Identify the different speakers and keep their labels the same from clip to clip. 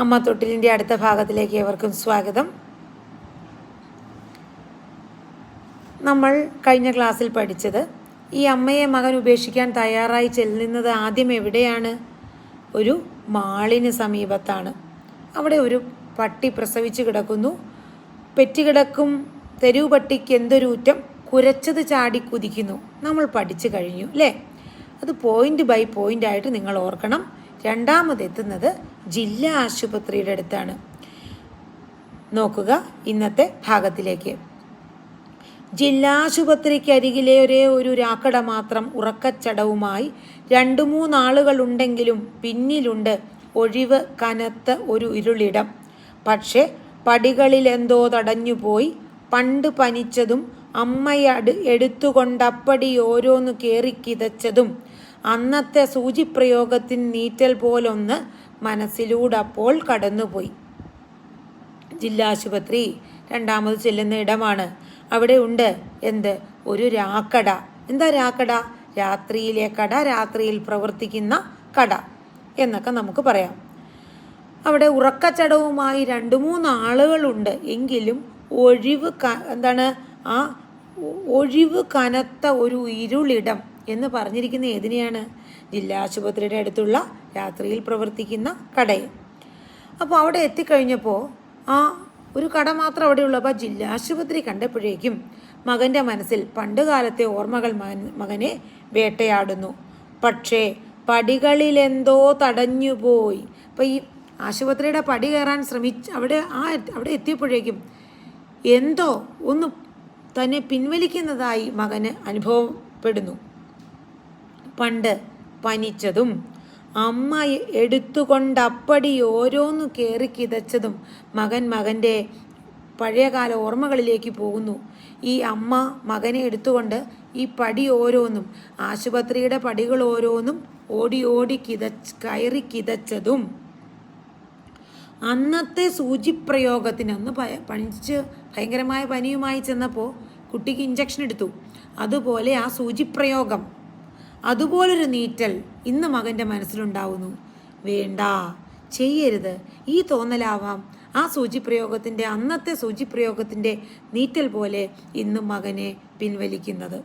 Speaker 1: അമ്മ തൊട്ടിലിൻ്റെ അടുത്ത ഭാഗത്തിലേക്ക് ഏവർക്കും സ്വാഗതം. നമ്മൾ കഴിഞ്ഞ ക്ലാസ്സിൽ പഠിച്ചത് ഈ അമ്മയെ മകൻ ഉപേക്ഷിക്കാൻ തയ്യാറായി ചെല്ലുന്നത് ആദ്യം എവിടെയാണ്? ഒരു മാളിന് സമീപത്താണ്. അവിടെ ഒരു പട്ടി പ്രസവിച്ച് കിടക്കുന്നു. പെറ്റുകിടക്കും തെരുവ് പട്ടിക്ക് എന്തൊരൂറ്റം, കുരച്ചത് ചാടി കുതിക്കുന്നു. നമ്മൾ പഠിച്ചു കഴിഞ്ഞു അല്ലേ? അത് പോയിൻ്റ് ബൈ പോയിൻ്റ് ആയിട്ട് നിങ്ങൾ ഓർക്കണം. രണ്ടാമതെത്തുന്നത് ജില്ലാ ആശുപത്രിയുടെ അടുത്താണ്. നോക്കുക ഇന്നത്തെ ഭാഗത്തിലേക്ക്. ജില്ലാ ആശുപത്രിക്കരികിലെ ഒരു രാക്കട മാത്രം ഉറക്കച്ചടവുമായി 2-3 ആളുകളുണ്ടെങ്കിലും പിന്നിലുണ്ട് ഒഴിവ് കനത്ത ഒരു ഇരുളിടം. പക്ഷേ പടികളിൽ എന്തോ തടഞ്ഞുപോയി. പണ്ട് പനിച്ചതും അമ്മയെ എടുത്തുകൊണ്ടപ്പടി ഓരോന്ന് കയറിക്കിതച്ചതും അന്നത്തെ സൂചിപ്രയോഗത്തിന് നീറ്റൽ പോലൊന്ന് മനസ്സിലൂടപ്പോൾ കടന്നുപോയി. ജില്ലാ ആശുപത്രി രണ്ടാമത് ചെല്ലുന്ന ഇടമാണ്. അവിടെ ഉണ്ട് എന്ത്? ഒരു രാക്കട. എന്താ രാക്കട? രാത്രിയിലെ കട, രാത്രിയിൽ പ്രവർത്തിക്കുന്ന കട എന്നൊക്കെ നമുക്ക് പറയാം. അവിടെ ഉറക്കച്ചടവുമായി 2-3 ആളുകളുണ്ട്. എങ്കിലും ഒഴിവ് കനത്ത ഒരു ഇരുളിടം എന്ന് പറഞ്ഞിരിക്കുന്ന ഏതിനെയാണ്? ജില്ലാ ആശുപത്രിയുടെ അടുത്തുള്ള രാത്രിയിൽ പ്രവർത്തിക്കുന്ന കടയെ. അപ്പോൾ അവിടെ എത്തിക്കഴിഞ്ഞപ്പോൾ ഒരു കട മാത്രം അവിടെയുള്ളൂ. അപ്പോൾ ജില്ലാ ആശുപത്രി കണ്ടപ്പോഴേക്കും മകൻ്റെ മനസ്സിൽ പണ്ട് കാലത്തെ ഓർമ്മകൾ മകനെ വേട്ടയാടുന്നു. പക്ഷേ പടികളിലെന്തോ തടഞ്ഞുപോയി. അപ്പോൾ ഈ ആശുപത്രിയുടെ പടി കയറാൻ അവിടെ എത്തിയപ്പോഴേക്കും എന്തോ ഒന്ന് തന്നെ പിൻവലിക്കുന്നതായി മകന് അനുഭവപ്പെടുന്നു. പണ്ട് പനിച്ചതും അമ്മ എടുത്തുകൊണ്ടപ്പടി ഓരോന്ന് കയറി കിതച്ചതും മകൻ്റെ പഴയകാല ഓർമ്മകളിലേക്ക് പോകുന്നു. ഈ അമ്മ മകനെ എടുത്തുകൊണ്ട് ഈ പടി ഓരോന്നും, ആശുപത്രിയുടെ പടികൾ ഓരോന്നും ഓടി കയറി കിതച്ചതും അന്നത്തെ സൂചിപ്രയോഗത്തിന് അന്ന് പനിച്ച് ഭയങ്കരമായ പനിയുമായി ചെന്നപ്പോൾ കുട്ടിക്ക് ഇഞ്ചക്ഷൻ എടുത്തു. അതുപോലെ ആ സൂചിപ്രയോഗം, അതുപോലൊരു നീറ്റൽ ഇന്ന് മകൻ്റെ മനസ്സിലുണ്ടാവുന്നു. വേണ്ട, ചെയ്യരുത്. ഈ തോന്നലാവാം അന്നത്തെ സൂചിപ്രയോഗത്തിൻ്റെ നീറ്റൽ പോലെ ഇന്ന് മകനെ പിൻവലിക്കുന്നത്.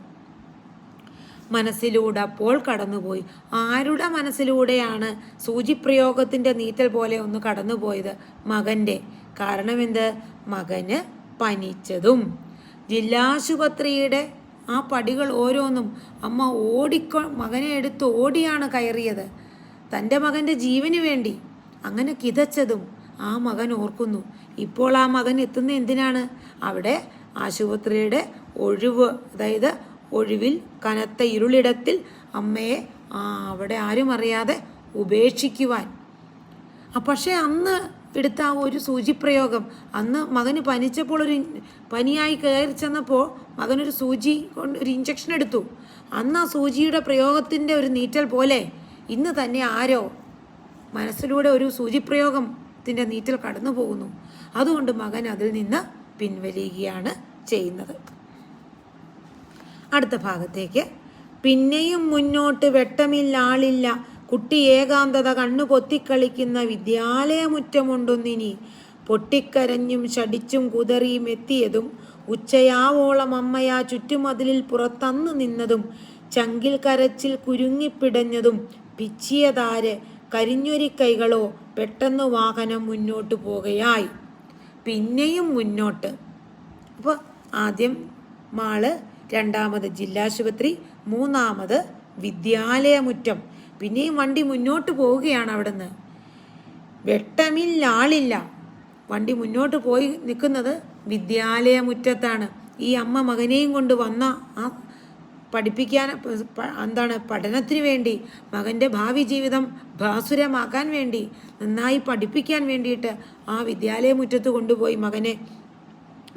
Speaker 1: മനസ്സിലൂടെ അപ്പോൾ കടന്നുപോയി. ആരുടെ മനസ്സിലൂടെയാണ് സൂചിപ്രയോഗത്തിൻ്റെ നീറ്റൽ പോലെ ഒന്ന് കടന്നുപോയത്? മകൻ്റെ. കാരണം എന്ത്? മകന് പനിച്ചതും ജില്ലാശുപത്രിയുടെ ആ പടികൾ ഓരോന്നും അമ്മ മകനെ എടുത്ത് ഓടിയാണ് കയറിയത്, തൻ്റെ മകൻ്റെ ജീവന് വേണ്ടി. അങ്ങനെ കിതച്ചതും ആ മകൻ ഓർക്കുന്നു. ഇപ്പോൾ ആ മകൻ എത്തുന്ന എന്തിനാണ്? അവിടെ ആശുപത്രിയുടെ ഒഴിവിൽ കനത്ത ഇരുളിടത്തിൽ അമ്മയെ അവിടെ ആരും അറിയാതെ ഉപേക്ഷിക്കുവാൻ. പക്ഷേ അന്ന് എടുത്ത ആ ഒരു സൂചിപ്രയോഗം, അന്ന് മകന് പനിച്ചപ്പോൾ പനിയായി കയറി ചെന്നപ്പോൾ മകനൊരു ഒരു ഇഞ്ചക്ഷൻ എടുത്തു. അന്ന് ആ സൂചിയുടെ പ്രയോഗത്തിൻ്റെ ഒരു നീറ്റൽ പോലെ ഇന്ന് തന്നെ ആരോ മനസ്സിലൂടെ ഒരു സൂചിപ്രയോഗത്തിൻ്റെ നീറ്റൽ കടന്നു പോകുന്നു. അതുകൊണ്ട് മകൻ അതിൽ നിന്ന് പിൻവലിയുകയാണ് ചെയ്യുന്നത്. അടുത്ത ഭാഗത്തേക്ക്. പിന്നെയും മുന്നോട്ട് വെട്ടമില്ലാളില്ല, കുട്ടി ഏകാന്തത കണ്ണു പൊത്തിക്കളിക്കുന്ന വിദ്യാലയമുറ്റമുണ്ടൊന്നിനി. പൊട്ടിക്കരഞ്ഞും ശടിച്ചും കുതറിയും എത്തിയതും ഉച്ചയാവോളം അമ്മയാ ചുറ്റുമതിലിൽ പുറത്തന്നു നിന്നതും ചങ്കിൽ കരച്ചിൽ കുരുങ്ങിപ്പിടഞ്ഞതും പിച്ചിയതാര് കരിഞ്ഞൊരിക്കൈകളോ പെട്ടെന്ന് വാഹനം മുന്നോട്ട് പോകുകയായി. പിന്നെയും മുന്നോട്ട്. അപ്പോൾ ആദ്യം മാള്, രണ്ടാമത് ജില്ലാശുപത്രി, മൂന്നാമത് വിദ്യാലയമുറ്റം. പിന്നെയും വണ്ടി മുന്നോട്ട് പോവുകയാണ്. അവിടുന്ന് വെട്ടമില്ലാളില്ല. വണ്ടി മുന്നോട്ട് പോയി നിൽക്കുന്നത് വിദ്യാലയമുറ്റത്താണ്. ഈ അമ്മ മകനെയും കൊണ്ട് വന്ന പഠനത്തിന് വേണ്ടി, മകൻ്റെ ഭാവി ജീവിതം ഭാസുരമാക്കാൻ വേണ്ടി, നന്നായി പഠിപ്പിക്കാൻ വേണ്ടിയിട്ട് ആ വിദ്യാലയമുറ്റത്ത് കൊണ്ടുപോയി മകനെ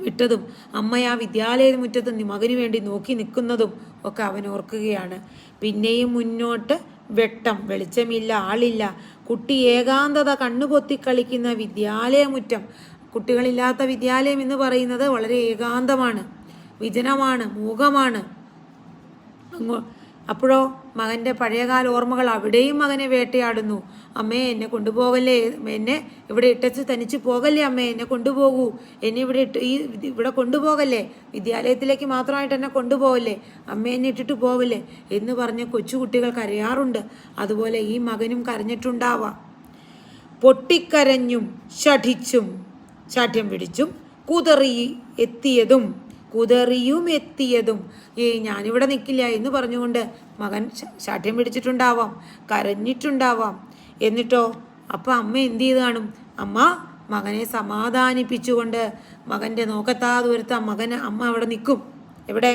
Speaker 1: വിട്ടതും അമ്മ ആ വിദ്യാലയമുറ്റത്ത് മകന് വേണ്ടി നോക്കി നിൽക്കുന്നതും ഒക്കെ അവൻ ഓർക്കുകയാണ്. പിന്നെയും മുന്നോട്ട് വെളിച്ചമില്ല, ആളില്ല, കുട്ടി ഏകാന്തത കണ്ണുപൊത്തിക്കളിക്കുന്ന വിദ്യാലയമുറ്റം. കുട്ടികളില്ലാത്ത വിദ്യാലയം എന്ന് പറയുന്നത് വളരെ ഏകാന്തമാണ്, വിജനമാണ്, മൂകമാണ്. അപ്പോഴോ മകൻ്റെ പഴയകാല ഓർമ്മകൾ അവിടെയും മകനെ വേട്ടയാടുന്നു. അമ്മേ, എന്നെ കൊണ്ടുപോകല്ലേ, എന്നെ ഇവിടെ ഇട്ടച്ച് തനിച്ച് പോകല്ലേ അമ്മേ, എന്നെ കൊണ്ടുപോകൂ, എന്നെ ഇവിടെ കൊണ്ടുപോകല്ലേ, വിദ്യാലയത്തിലേക്ക് മാത്രമായിട്ട് എന്നെ കൊണ്ടുപോകല്ലേ, അമ്മേ എന്നെ ഇട്ടിട്ട് പോകല്ലേ എന്ന് പറഞ്ഞ് കൊച്ചുകുട്ടികൾ കരയാറുണ്ട്. അതുപോലെ ഈ മകനും കരഞ്ഞിട്ടുണ്ടാവാം. പൊട്ടിക്കരഞ്ഞും ശാഠ്യം പിടിച്ചും കുതറിയും എത്തിയതും ഞാനിവിടെ നിൽക്കില്ല എന്ന് പറഞ്ഞുകൊണ്ട് മകൻ ശാഠ്യം പിടിച്ചിട്ടുണ്ടാവാം, കരഞ്ഞിട്ടുണ്ടാവാം. എന്നിട്ടോ അപ്പം അമ്മ എന്ത് ചെയ്ത് കാണും? അമ്മ മകനെ സമാധാനിപ്പിച്ചുകൊണ്ട് മകൻ്റെ നോക്കത്താ ദൂരത്ത് അമ്മ അവിടെ നിൽക്കും. എവിടെ?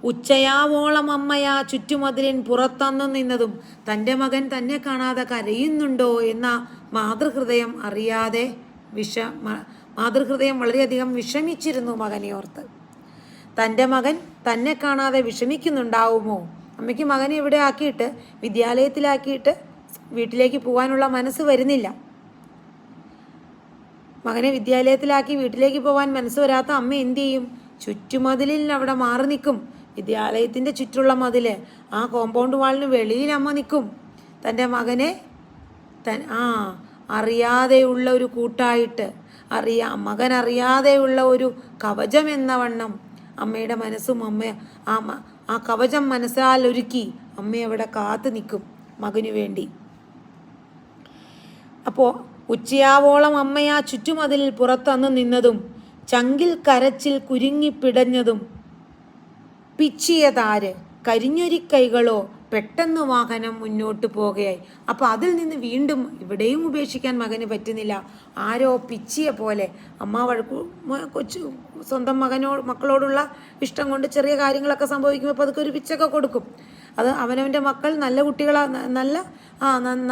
Speaker 1: ഉച്ചയാവോളം അമ്മയാ ചുറ്റുമതിലിൻ പുറത്തന്നു നിന്നതും തൻ്റെ മകൻ തന്നെ കാണാതെ കരയുന്നുണ്ടോ എന്ന മാതൃഹൃദയം വളരെയധികം വിഷമിച്ചിരുന്നു മകനെ ഓർത്ത്. തൻ്റെ മകൻ തന്നെ കാണാതെ വിഷമിക്കുന്നുണ്ടാവുമോ? അമ്മയ്ക്ക് മകനെ ഇവിടെ ആക്കിയിട്ട് വിദ്യാലയത്തിലാക്കിയിട്ട് വീട്ടിലേക്ക് പോകാനുള്ള മനസ്സ് വരുന്നില്ല. മകനെ വിദ്യാലയത്തിലാക്കി വീട്ടിലേക്ക് പോകാൻ മനസ്സ് വരാത്ത അമ്മ എന്തു ചെയ്യും? ചുറ്റുമതിലിൽ അവിടെ മാറി നിൽക്കും. വിദ്യാലയത്തിൻ്റെ ചുറ്റുള്ള മതിൽ, ആ കോമ്പൗണ്ട് വാളിന് വെളിയിൽ അമ്മ നിൽക്കും. തൻ്റെ മകനെ അറിയാതെയുള്ള ഒരു കൂട്ടായിട്ട്, മകൻ അറിയാതെയുള്ള ഒരു കവചം എന്ന വണ്ണം അമ്മയുടെ മനസ്സും ആ കവചം മനസ്സാൽ ഒരുക്കി അമ്മ അവിടെ കാത്തു നിൽക്കും മകനു വേണ്ടി. അപ്പോൾ ഉച്ചയാവോളം അമ്മയാ ചുറ്റുമതിലിൽ പുറത്തന്നു നിന്നതും ചങ്കിൽ കരച്ചിൽ കുരുങ്ങിപ്പിടഞ്ഞതും പിച്ചിയതാര് കരിഞ്ഞൊരിക്കൈകളോ പെട്ടെന്ന് വാഹനം മുന്നോട്ട് പോകുകയായി. അപ്പോൾ അതിൽ നിന്ന് വീണ്ടും ഇവിടെയും ഉപേക്ഷിക്കാൻ മകന് പറ്റുന്നില്ല. ആരോ പിച്ചിയ പോലെ അമ്മ സ്വന്തം മക്കളോടുള്ള ഇഷ്ടം കൊണ്ട് ചെറിയ കാര്യങ്ങളൊക്കെ സംഭവിക്കുമ്പോൾ അപ്പോൾ അതൊക്കെ ഒരു പിച്ചൊക്കെ കൊടുക്കും. അത് അവനവൻ്റെ മക്കൾ നല്ല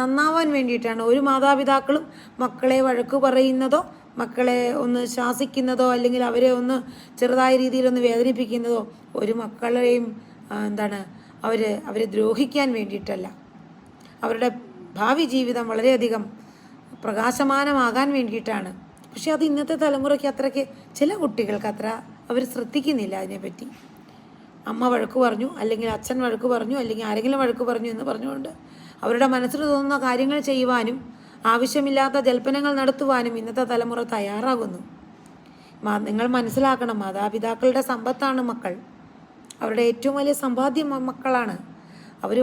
Speaker 1: നന്നാവാൻ വേണ്ടിയിട്ടാണ്. ഒരു മാതാപിതാക്കളും മക്കളെ വഴക്ക് പറയുന്നതോ മക്കളെ ഒന്ന് ശാസിക്കുന്നതോ അല്ലെങ്കിൽ അവരെ ഒന്ന് ചെറുതായ രീതിയിലൊന്ന് വേദനിപ്പിക്കുന്നതോ ഒരു മക്കളെയും അവരെ ദ്രോഹിക്കാൻ വേണ്ടിയിട്ടല്ല. അവരുടെ ഭാവി ജീവിതം വളരെയധികം പ്രകാശമാനമാകാൻ വേണ്ടിയിട്ടാണ്. പക്ഷെ അത് ഇന്നത്തെ തലമുറയ്ക്ക് അത്രയ്ക്ക്, ചില കുട്ടികൾക്ക് അത്ര അവർ ശ്രദ്ധിക്കുന്നില്ല അതിനെപ്പറ്റി. അമ്മ വഴക്ക് പറഞ്ഞു, അല്ലെങ്കിൽ അച്ഛൻ വഴക്ക് പറഞ്ഞു, അല്ലെങ്കിൽ ആരെങ്കിലും വഴക്ക് പറഞ്ഞു എന്ന് പറഞ്ഞുകൊണ്ട് അവരുടെ മനസ്സിൽ തോന്നുന്ന കാര്യങ്ങൾ ചെയ്യുവാനും ആവശ്യമില്ലാത്ത ജൽപ്പനങ്ങൾ നടത്തുവാനും ഇന്നത്തെ തലമുറ തയ്യാറാകുന്നു. നിങ്ങൾ മനസ്സിലാക്കണം, മാതാപിതാക്കളുടെ സമ്പത്താണ് മക്കൾ. അവരുടെ ഏറ്റവും വലിയ സമ്പാദ്യം മക്കളാണ്. അവർ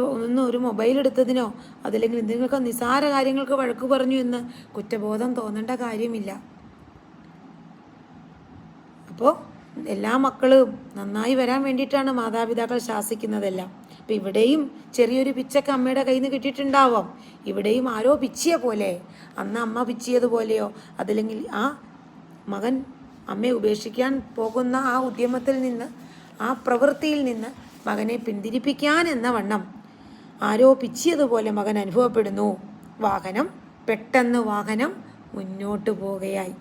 Speaker 1: ഒരു മൊബൈൽ എടുത്തതിനോ അതല്ലെങ്കിൽ എന്തെങ്കിലുമൊക്കെ നിസ്സാര കാര്യങ്ങൾക്ക് വഴക്ക് പറഞ്ഞു എന്ന് കുറ്റബോധം തോന്നേണ്ട കാര്യമില്ല. അപ്പോൾ എല്ലാ മക്കളും നന്നായി വരാൻ വേണ്ടിയിട്ടാണ് മാതാപിതാക്കൾ ശാസിക്കുന്നതെല്ലാം. അപ്പം ഇവിടെയും ചെറിയൊരു പിച്ചൊക്കെ അമ്മയുടെ കയ്യിൽ നിന്ന് കിട്ടിയിട്ടുണ്ടാവാം. ഇവിടെയും ആരോ പിച്ചിയ പോലെ, അന്ന് അമ്മ പിച്ചിയതുപോലെയോ അതല്ലെങ്കിൽ ആ മകൻ അമ്മയെ ഉപേക്ഷിക്കാൻ പോകുന്ന ആ ഉദ്യമത്തിൽ നിന്ന്, ആ പ്രവൃത്തിയിൽ നിന്ന് മകനെ പിന്തിരിപ്പിക്കാൻ എന്ന വണ്ണം ആരോ പിച്ചിയതുപോലെ മകൻ അനുഭവപ്പെടുന്നു. പെട്ടെന്ന് വാഹനം മുന്നോട്ട് പോവുകയായി.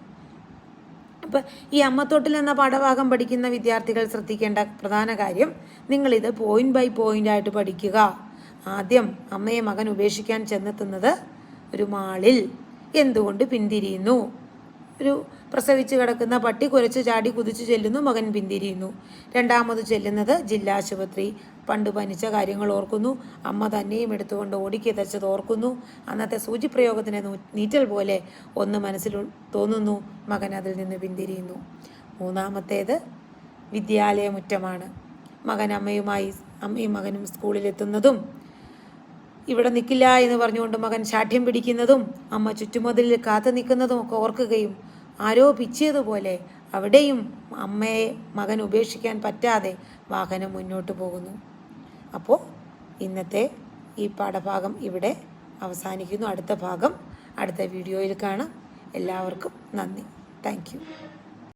Speaker 1: അപ്പം ഈ അമ്മത്തൊട്ടിൽ എന്ന പാഠഭാഗം പഠിക്കുന്ന വിദ്യാർത്ഥികൾ ശ്രദ്ധിക്കേണ്ട പ്രധാന കാര്യം, നിങ്ങളിത് പോയിന്റ് ബൈ പോയിന്റ് ആയിട്ട് പഠിക്കുക. ആദ്യം അമ്മയെ മകൻ ഉപേക്ഷിക്കാൻ ചെന്നെത്തുന്നത് ഒരു മാളിൽ. എന്തുകൊണ്ട് പിന്തിരിയുന്നു? ഒരു പ്രസവിച്ച് കിടക്കുന്ന പട്ടി കുരച്ച് ചാടി കുതിച്ചു ചെല്ലുന്നു, മകൻ പിന്തിരിയുന്നു. രണ്ടാമത് ചെല്ലുന്നത് ജില്ലാശുപത്രി, പണ്ട് പനിച്ച കാര്യങ്ങൾ ഓർക്കുന്നു, അമ്മ തന്നെയും എടുത്തുകൊണ്ട് ഓടിക്കിതച്ചത് ഓർക്കുന്നു, അന്നത്തെ സൂചിപ്രയോഗത്തിന് നീറ്റൽ പോലെ ഒന്ന് മനസ്സിൽ തോന്നുന്നു, മകൻ അതിൽ നിന്ന് പിന്തിരിയുന്നു. മൂന്നാമത്തേത് വിദ്യാലയമുറ്റമാണ്. അമ്മയും മകനും സ്കൂളിലെത്തുന്നതും ഇവിടെ നിൽക്കില്ല എന്ന് പറഞ്ഞുകൊണ്ട് മകൻ ശാഠ്യം പിടിക്കുന്നതും അമ്മ ചുറ്റുമതിലിൽ കാത്തു നിൽക്കുന്നതും ഒക്കെ ഓർക്കുകയും ആരോ പിച്ചിയതുപോലെ അവിടെയും അമ്മയെ മകൻ ഉപേക്ഷിക്കാൻ പറ്റാതെ വാഹനം മുന്നോട്ട് പോകുന്നു. അപ്പോൾ ഇന്നത്തെ ഈ പാഠഭാഗം ഇവിടെ അവസാനിക്കുന്നു. അടുത്ത ഭാഗം അടുത്ത വീഡിയോയിൽ കാണാം. എല്ലാവർക്കും നന്ദി. Thank you.